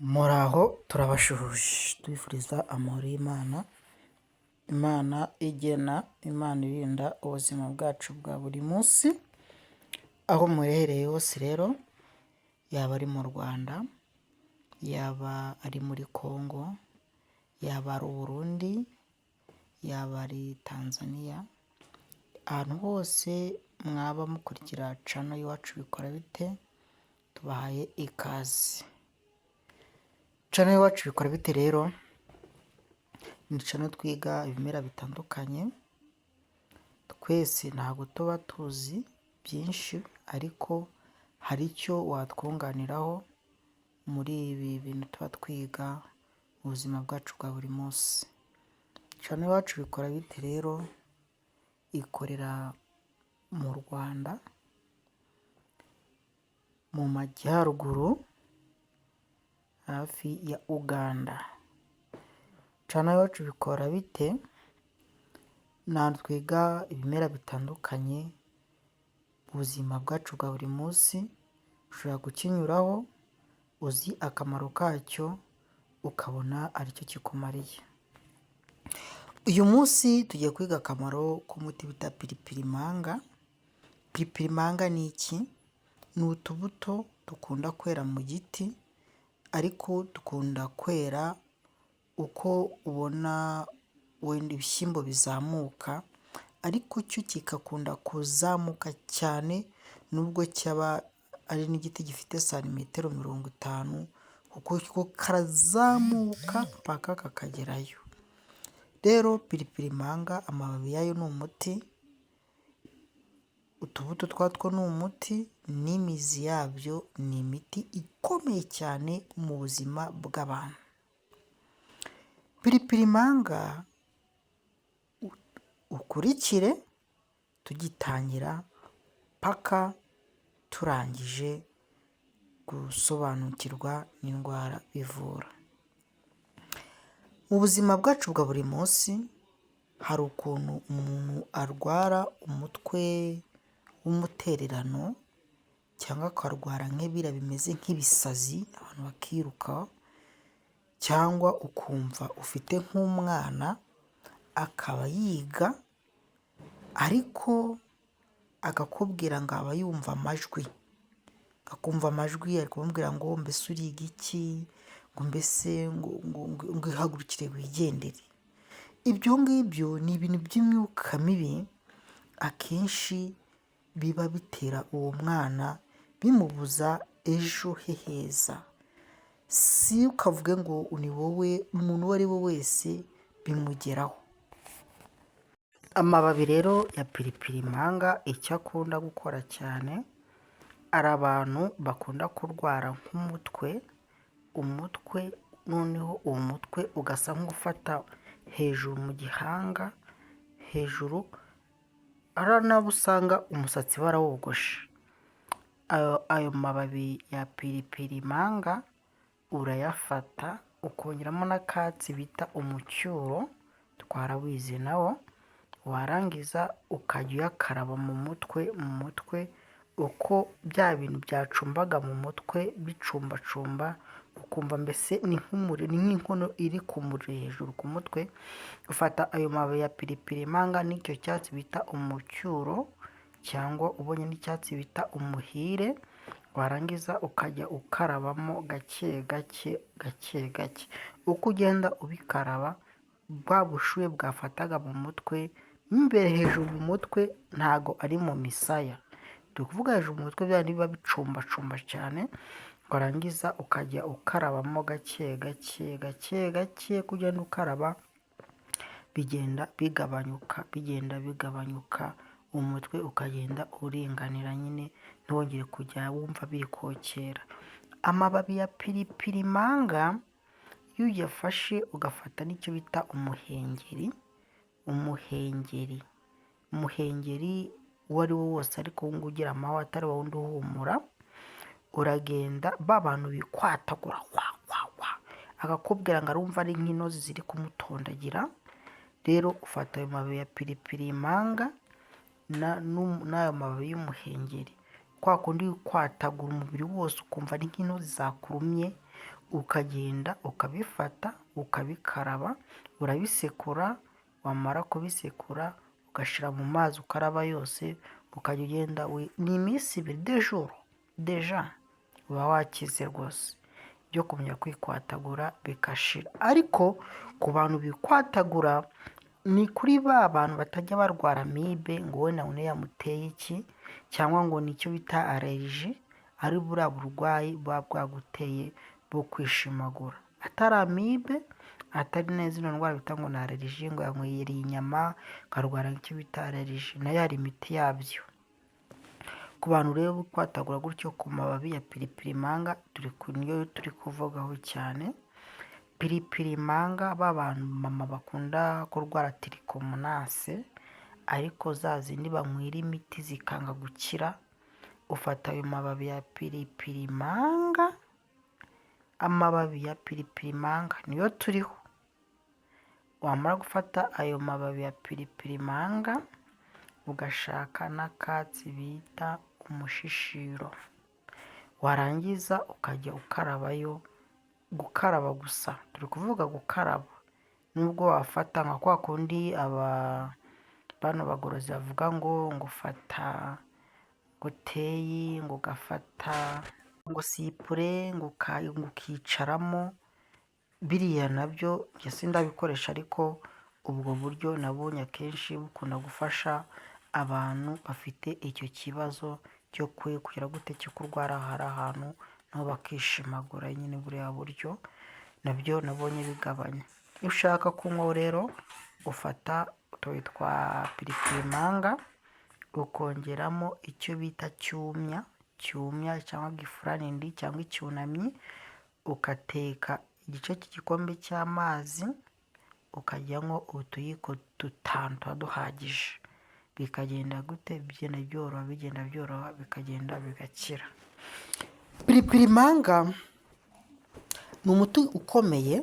Muraho turabashuhuje tubifuriza amahoro y'Imana, Imana igena, Imana irinda ubuzima bwacu bwa buri munsi, aho muherereye hose rero, yaba ari mu Rwanda, yaba ari muri Congo, yaba ari Burundi, yaba ari Tanzania, ahantu hose mwaba mukurikira channel y'iwacu bikora bite, tubahaye ikaze. Channel y'iwacu bikora bite rero, ni channel twiga ibimera bitandukanye, twese ntabwo tuba tuzi byinshi ariko hari icyo watwunganiraho muri ibi bintu tuba twiga mu buzima bwacu bwa buri munsi. Channel y'iwacu bikora bite rero ikorera mu Rwanda, mu majyaruguru hafi ya Uganda. Channel y'iwacu bikora bite ni ahantu twiga ibimera bitandukanye mu buzima bwacu bwa buri munsi, ushobora kukinyuraho uzi akamaro kacyo ukabona aricyo kikumariye. Uyu munsi tugiye kwiga akamaro k'umuti bita piripirimanga. Piripirimanga ni iki? Ni utubuto dukunda kwera mu giti ariko dukunda kwera uko ubona wenda ibishyimbo bizamuka, ariko cyo kigakunda kuzamuka cyane nubwo cyaba ari n'igiti gifite santimetero 50 kuko karazamuka mpaka kakagerayo. Rero piripirimanga amababi yayo ni umuti, utubuto twatwo ni umuti, n'imizi yabyo ni imiti ikomeye cyane mu buzima bw'abantu. Piripirimanga ukurikire tugitangira paka turangije gusobanukirwa n'indwara bivura. Mu buzima bwacu bwa buri munsi hari ukuntu umuntu arwara umutwe w'umutererano cyangwa akarwara nk'ibira bimeze nk'ibisazi abantu bakiruka, cyangwa ukumva ufite nk'umwana akaba yiga ariko akakubwira ngo aba yumva amajwi, akumva amajwi ari kumubwira ngo mbese uriga iki, ngo mbese ngo ihagurukire wigendere. Ibyo ngibyo ni ibintu by'imyuka mibi akenshi biba bitera uwo mwana bimubuza ejo he heza. Si ukavuge ngo ni wowe, umuntu uwo ari we wese bimugeraho. Amababi rero ya piripirimanga icyo akunda gukora cyane, ari abantu bakunda kurwara nk'umutwe, noneho uwo mutwe ugasa nk'ufata hejuru mu gihanga hejuru, ari nabo usanga umusatsi barawogoshe. Ayo mababi ya piripirimanga urayafata ukongeramo n'akatsi bita umucyuro, twarawize nawo, warangiza ukajya uyakaraba mu mutwe uko bya bintu byacumbaga mu mutwe bicumbacumba, ukumva mbese ni nk'inkono iri ku muriro hejuru ku mutwe. Ufata ayo mababi ya piripirimanga n'icyo cyatsi bita umucyuro, cyangwa ubonye n'icyatsi bita umuhire, warangiza ukajya ukarabamo gake gake gake gake. Uko ugenda ubikaraba bwa bushuhe bwafataga mu mutwe imbere hejuru mu mutwe, ntago ari mu misaya, turi kuvuga hejuru mu mutwe bya biba bicumbacumba cyane, warangiza ukajya ukarabamo gake gake gake gake, kugenda ukaraba bigenda bigabanyuka, umutwe ukagenda uringanira nyine, ntwongere kujya wumva biri kokera. Amababi ya piripirimanga iyo uyafashe ugafata n'icyo bita umuhengeri uwo ari wo wose, ariko uwo ugira amahwa atari wa wundi uhumura, uragenda ba bantu bikwatagura akakubwira ngo arumva ari nk'inozi ziri kumutondagira. Rero ufata ayo mababi ya piripirimanga n'ayo mababi y'umuhengeri, kwa kundi kwatagura umubiri wose ukumva ari nk'intozi zakurumye, ukagenda ukabifata ukabikaraba, urabisekura, wamara kubisekura ugashyira mu mazi ukaraba yose, ukajya ugenda ni iminsi 2 jours deja uba wakize rwose byo kumenya kwikwatagura bigashira. Ariko ku bantu bikwatagura ni kuri ba bantu batajya barwara amibe ngo we none yamuteye iki, cyangwa ngo nicyo bita allergie, ari buriya burwayi buba bwaguteye bwo kwishimagura. Atari amibe, atari neza ino ndwara bita ngo ni allergie, ngo yanyweye inyama akarwara icyo bita allergie, nayo hari imiti yabyo. Ku bantu rero bikwatagura gutyo ku mababi ya piripirimanga niyo turi kuvugaho cyane. Piripirimanga b'abantu mama bakunda kurwara tirikomonase, ariko za zindi banywera imiti zikanga gukira, ufata ayo mababi ya piripirimanga, amababi ya piripirimanga niyo turiho. Wamara gufata ayo mababi ya piripirimanga ugashaka n'akatsi bita umushishiro, warangiza ukajya ukarabayo. Gukaraba gusa, turi kuvuga gukaraba, nubwo wafata nka kwa kundi bano bagorozi bavuga ngo ufata goteyi, ngo ugafata ngo sipure, ngo ukicaramo, biriya nabyo njye sindabikoresha, ariko ubwo buryo nabonye akenshi bukunda gufasha abantu bafite icyo kibazo cyo kugira gute cyo kurwara hari ahantu nabo bakishimagura. Nyine buriya buryo nabyo nabonye bigabanya. Iyo ushaka kunywa rero ufata utubabi twa piripirimanga ukongeramo icyo bita cyumya cyangwa gifuranindi cyangwa icyunamyi, ugateka igice cy'igikombe cy'amazi, ukajyamo utuyiko 5 tuba duhagije. Bikagenda gute? Bigenda byoroha bikagenda bigakira. Piripirimanga ni umuti ukomeye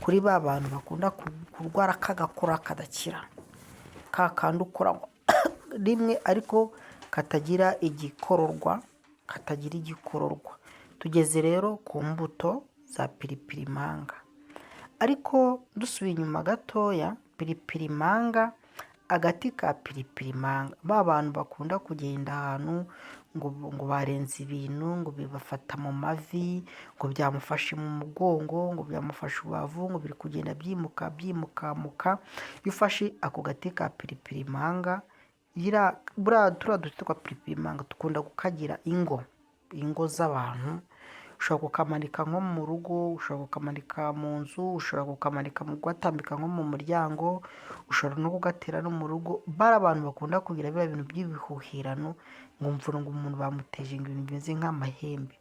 kuri ba bantu bakunda kurwara kagakora kadakira, ka kandi ukora rimwe ariko katagira igikororwa. Tugeze rero ku mbuto za piripirimanga, ariko dusubiye inyuma gatoya, piripirimanga, agati ka piripirimanga, ba bantu bakunda kugenda ahantu ngo barenze ibintu, ngo bibafata mu mavi, ngo byamufashe mu mugongo, ngo byamufashe ubavu, ngo biri kugenda byimukamuka. Iyo ufashe ako gati ka piripirimanga, buriya turiya duti twa piripirimanga dukunda kukagira ingo z'abantu. Ushobora kukamanika nko mu rugo, ushobora kukamanika mu nzu, ushobora kukamanika gatambika nko mu muryango, ushobora no kugatera no mu rugo. Bari abantu bakunda kugira biriya bintu by'ibihuhirano, ngo mvura ngo umuntu bamuteje ibintu bimeze nk'amahembe.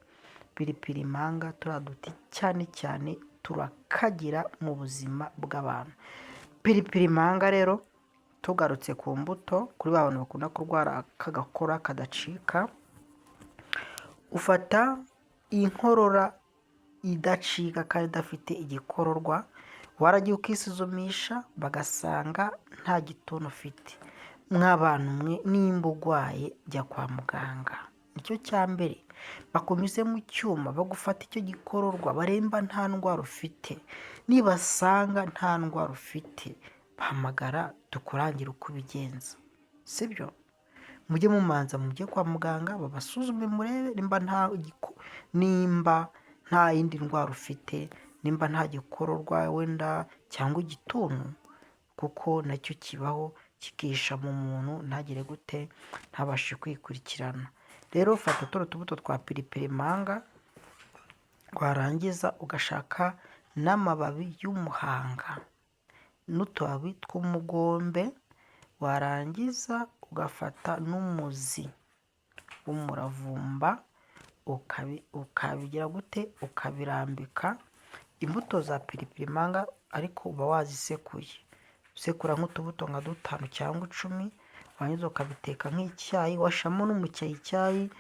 Piripirimanga turiya duti cyane cyane turakagira mu buzima bw'abantu. Piripirimanga rero, tugarutse ku mbuto, kuri ba bantu bakunda kurwara kagakora kadacika, ufata inkorora idacika kandi idafite igikororwa, waragiye ukisuzumisha bagasanga nta gituntu ufite. Mw'abantu mwe, nimba urwaye jya kwa muganga, nicyo cya mbere. Bakunyuze mu cyuma bagufata icyo gikororwa, baremba nta ndwara ufite. Nibasanga nta ndwara ufite, bahamagara tukurangire uko ubigenza, sibyo? Mujye mumanza mujye kwa muganga babasuzume, murebe nimba nta yindi ndwara ufite, nimba nta gikororwa wenda cyangwa igituntu, kuko nacyo kibaho kikihisha mu muntu ntagire gute, ntabashe kwikurikirana. Rero fata turiya tubuto twa piripirimanga, warangiza ugashaka n'amababi y'umuhanga n'utubabi tw'umugombe, warangiza ugafata n'umuzi w'umuravumba, ukabigira gute, ukabirambika. Imbuto za piripirimanga ariko uba wazisekuye, usekura nk'utubuto nka 5 cyangwa 10, warangiza ukabiteka nk'icyayi, washiramo n'umucyayi,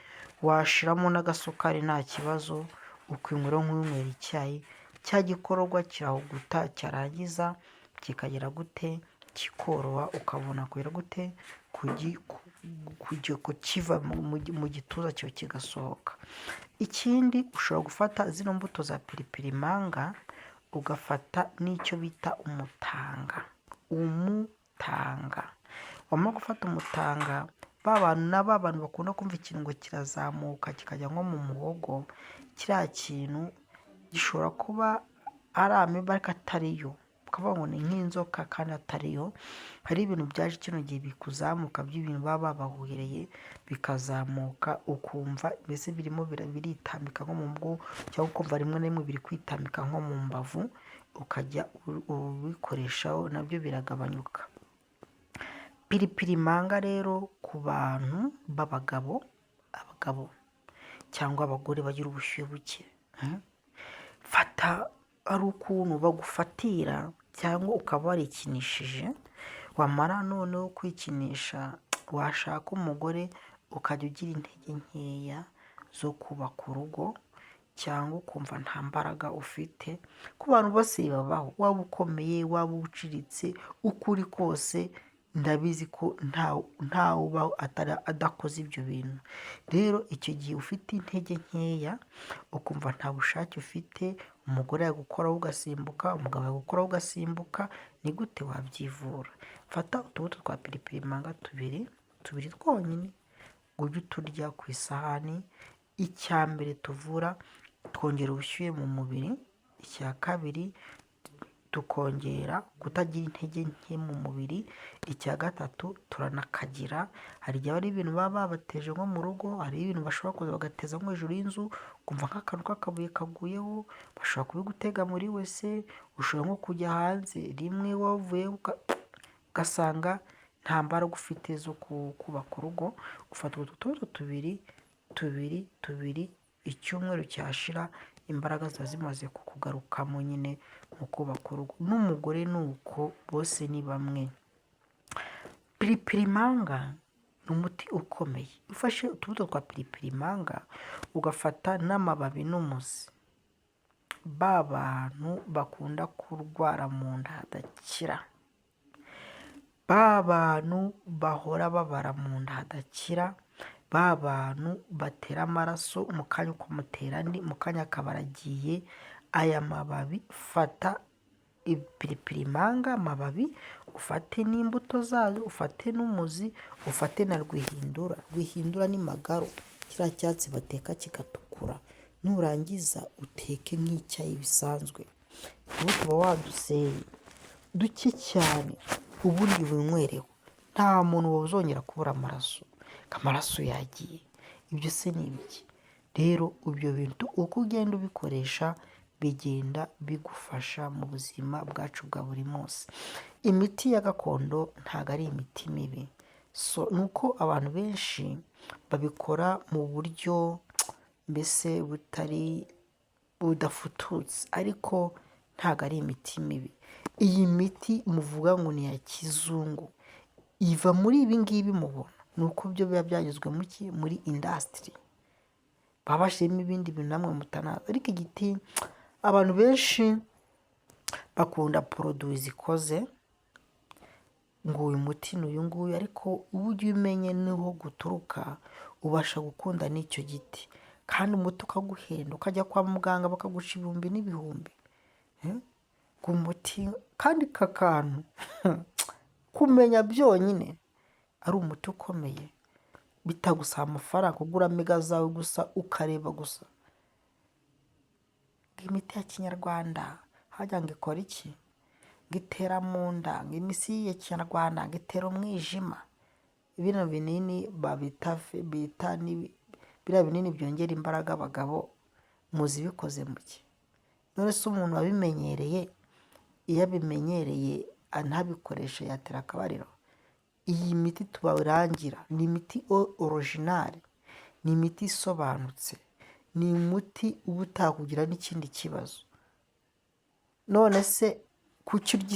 washiramo n'agasukari nta kibazo, ukwinywera nk'unywera icyayi. Cya gikororwa kirahuguta, cyarangiza kikagira gute, kikoroha, ukabona kugira gute, kukiva mu gituza cyawe kigasohoka. Ikindi ushobora gufata zino mbuto za piripiri manga ugafata n'icyo bita umutanga. Wamara gufata umutanga, ba bantu bakunda kumva ikintu ngo kirazamuka kikajya nko mu muhogo, kiriya kintu gishobora kuba ari amiba ariko atariyo, ukavuga ngo ni nk'inzoka kandi atariyo. Hari ibintu byaje kino gihe bikuzamuka by'ibintu baba babahuhereye bikazamuka, ukumva mbese birimo biritambika nko mu bwonko, cyangwa ukumva rimwe na rimwe biri kwitambika nko mu mbavu, ukajya ubikoreshaho nabyo biragabanyuka. Piripiri manga rero ku bantu b'abagabo cyangwa abagore bagira ubushyuhe buke, fata ari ukuntu bagufatira cyangwa ukaba warikinishije, wamara noneho kwikinisha washaka umugore ukajya ugira intege nkeya zo kubaka urugo, cyangwa ukumva nta mbaraga ufite. Ku bantu bose babaho, waba ukomeye waba uciritse, uko uri kose ndabizi ko ntawe ubaho adakoze ibyo bintu. Rero icyo gihe ufite intege nkeya ukumva nta bushake ufite, umugore yagukoraho ugasimbuka, umugabo yagukoraho ugasimbuka, ni gute wabyivura? Fata utubuto twa piripiri manga tubiri twonyine, ujye uturya ku isahani. Icya mbere tuvura, twongera ubushyuhe mu mubiri. Icya kabiri, tukongera kutagira intege nke mu mubiri. Icya gatatu, turanakagira. Hari igihe ari ibintu baba babateje nko mu rugo, hari ibintu bashobora kuza bagateza nko hejuru y'inzu, ukumva nk'akantu k'akabuye kaguyeho, bashobora kubigutega muri wese, ushobora nko kujya hanze rimwe wavuye ugasanga nta mbaraga ufite zo kubaka urugo. Ufata utu tubuto tubiri, icyumweru cyashira imbaraga ziba zimaze kukugarukamo nyine mu kubaka urugo. N'umugore ni uko, bose ni bamwe. Piripiri manga ni umuti ukomeye. Ufashe utubuto twa piripiri manga ugafata n'amababi n'umuzi, ba bantu bakunda kurwara mu nda hadakira, ba bantu bahora babara mu nda hadakira, ba bantu batera amaraso mu kanya ukamutera andi, mu kanya akaba aragiye, aya mababi fata ibipiripiri manga amababi, ufate n'imbuto zayo, ufate n'umuzi, ufate na rwihindura. Rwihindura ni magaro, kiriya cyatsi bateka kigatukura. Nurangiza uteke nk'icyayi bisanzwe. Ubu tuba waduseye duke cyane, ubundi winywereho. Nta muntu uzongera kubura amaraso yagiye. Ibyo se ni ibiki? Rero ibyo bintu uko ugenda ubikoresha bigenda bigufasha mu buzima bwacu bwa buri munsi. Imiti ya gakondo ntabwo ari imiti mibi, ni uko abantu benshi babikora mu buryo mbese budafututse, ariko ntabwo ari imiti mibi. Iyi miti muvuga ngo ni iya kizungu, iva muri ibi ngibi mubona, ni uko byo biba byanyuzwe muri indasitiri, baba bashyiramo ibindi bintu namwe mutanazi. Ariko igiti abantu benshi bakunda poroduwi zikoze ngo uyu muti ni uyu nguyu, ariko uba ujya umenya niho guturuka, ubasha gukunda n'icyo giti, kandi umuti ukaguhenda, ukajya kwa muganga bakaguca ibihumbi n'ibihumbi ku muti. Kandi aka kantu kumenya byonyine ari umuti ukomeye, bitagusaba amafaranga, ugura mega zawe gusa ukareba gusa. Imiti ya kinyarwanda hajya ngo ikora iki? Ngo itera mu nda, ngo imisi ya kinyarwanda ngo itera umwijima. Bino binini bita biriya binini byongera imbaraga abagabo, muzi bikoze mu ki? None se umuntu wabimenyereye, iyo abimenyereye ntabikoreshe yatera akabariro? Iyi miti tubarangira ni imiti orojinari, ni imiti isobanutse, ni umuti uba utakugira n'ikindi kibazo. None se kuki urya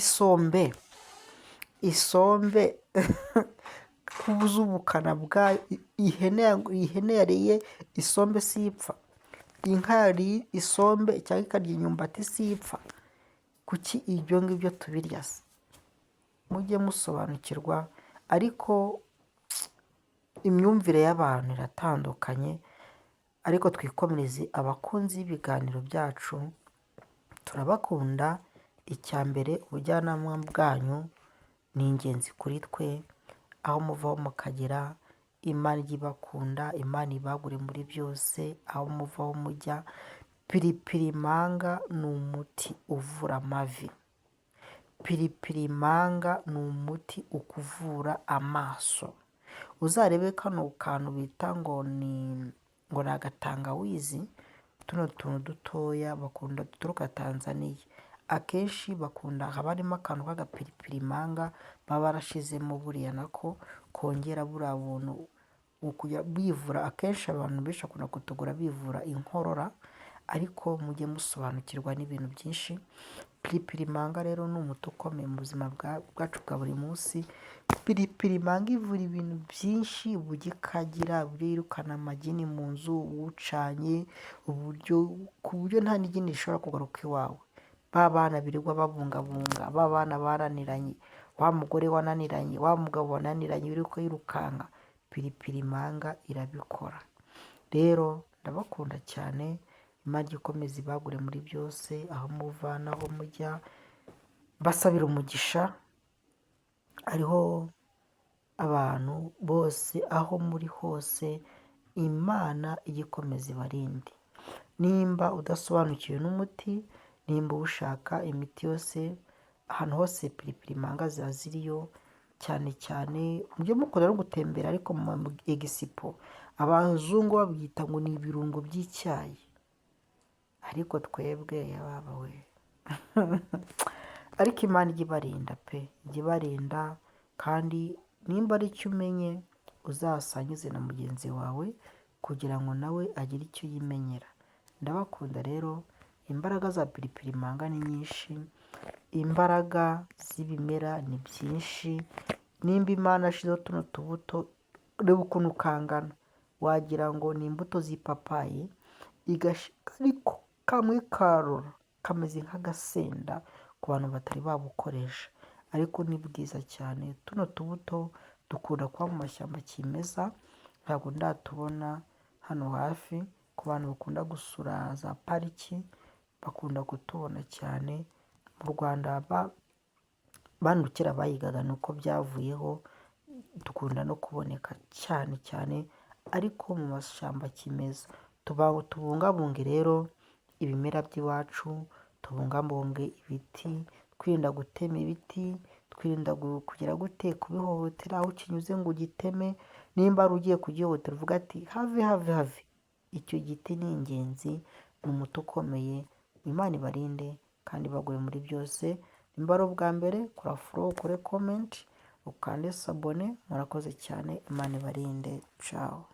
isombe kubuza ubukana bwayo? Ihene yariye isombe si ipfa? Inka yariye isombe cyangwa ikarya imyumbati si ipfa? Kuki ibyo ngibyo tubirya se? Mujye musobanukirwa. Ariko imyumvire y'abantu iratandukanye, ariko twikomereze abakunzi b'ibiganiro byacu, turabakunda. Icya mbere, ubujyanama bwanyu ni ingenzi kuri twe, aho muvaho mukagera, Imana ijya ibakunda, Imana ibagure muri byose, aho muvaho mujya. Piripiri manga ni umuti uvura amavi. Piripiri manga ni umuti ukuvura amaso. Uzarebe kano kantu bita ngo ni agatangawizi, tuno tuntu dutoya bakunda duturuka Tanzania. Akenshi bakunda haba harimo akantu k'agapiripiri manga baba barashizemo, buriya nako kongera buriya buntu bivura. Akenshi abantu benshi bakunda kutugura bivura inkorora, ariko mujye musobanukirwa n'ibintu byinshi. Piripiri manga rero ni umuti ukomeye mu buzima bwacu bwa buri munsi. Piripiri manga ivura ibintu byinshi, uburyo ikagira, birukana amagini mu nzu, uwucanye, ku buryo nta n'igini rishobora kugaruka iwawe. Ba bana birirwa babungabunga, ba bana baraniranye, wa mugore wananiranye, wa mugabo wananiranye wirirwa yirukanka, piripiri manga irabikora. Rero ndabakunda cyane, Imana ijye ikomeza ibagure muri byose, aho muva n'aho mujya. Mbasabira umugisha, hariho abantu bose aho muri hose, Imana ijye ikomeza ibarinde. Nimba udasobanukiwe n'umuti, nimba ushaka imiti yose, ahantu hose piripiri manga ziba ziriyo, cyane cyane mujye mukunda no gutembera ariko mu egisipo. Abazungu babyita ngo ni ibirungo by'icyayi, ariko twebwe yababa we ariko Imana ijye ibarinda pe, ijye ibarinda. Kandi nimba ari icyo umenye, uzasangize na mugenzi wawe kugira ngo nawe agire icyo yimenyera. Ndabakunda rero. Imbaraga za piripiri manga ni nyinshi, imbaraga z'ibimera ni byinshi. Nimba Imana yashyizeho tuno tubuto, reba ukuntu kangana, wagira ngo ni imbuto z'ipapayi, ariko kamwe karora kameze nk'agasenda ku bantu batari babukoresha, ariko ni bwiza cyane. Tuno tubuto dukunda kuba mu mashyamba kimeza, ntabwo ndatubona hano hafi. Ku bantu bakunda gusura za pariki bakunda kutubona cyane. Mu Rwanda bantu kera bayigaga ni uko byavuyeho, dukunda no kuboneka cyane cyane, ariko mu mashyamba kimeza. Tubungabunge rero ibimera by'iwacu, tubungabunge ibiti, twirinda gutema ibiti, twirinda kugira gute kubihohotera, aho kinyuze ngo ugiteme. Nimba ari ugiye kugihohotera uvuga ati have have have, icyo giti ni ingenzi, ni umuti ukomeye. Imana ibarinde kandi bagure muri byose. Nimba ari ubwa mbere, kora follow, ukore comment, ukande sabone. Murakoze cyane, Imana ibarinde. Ciao.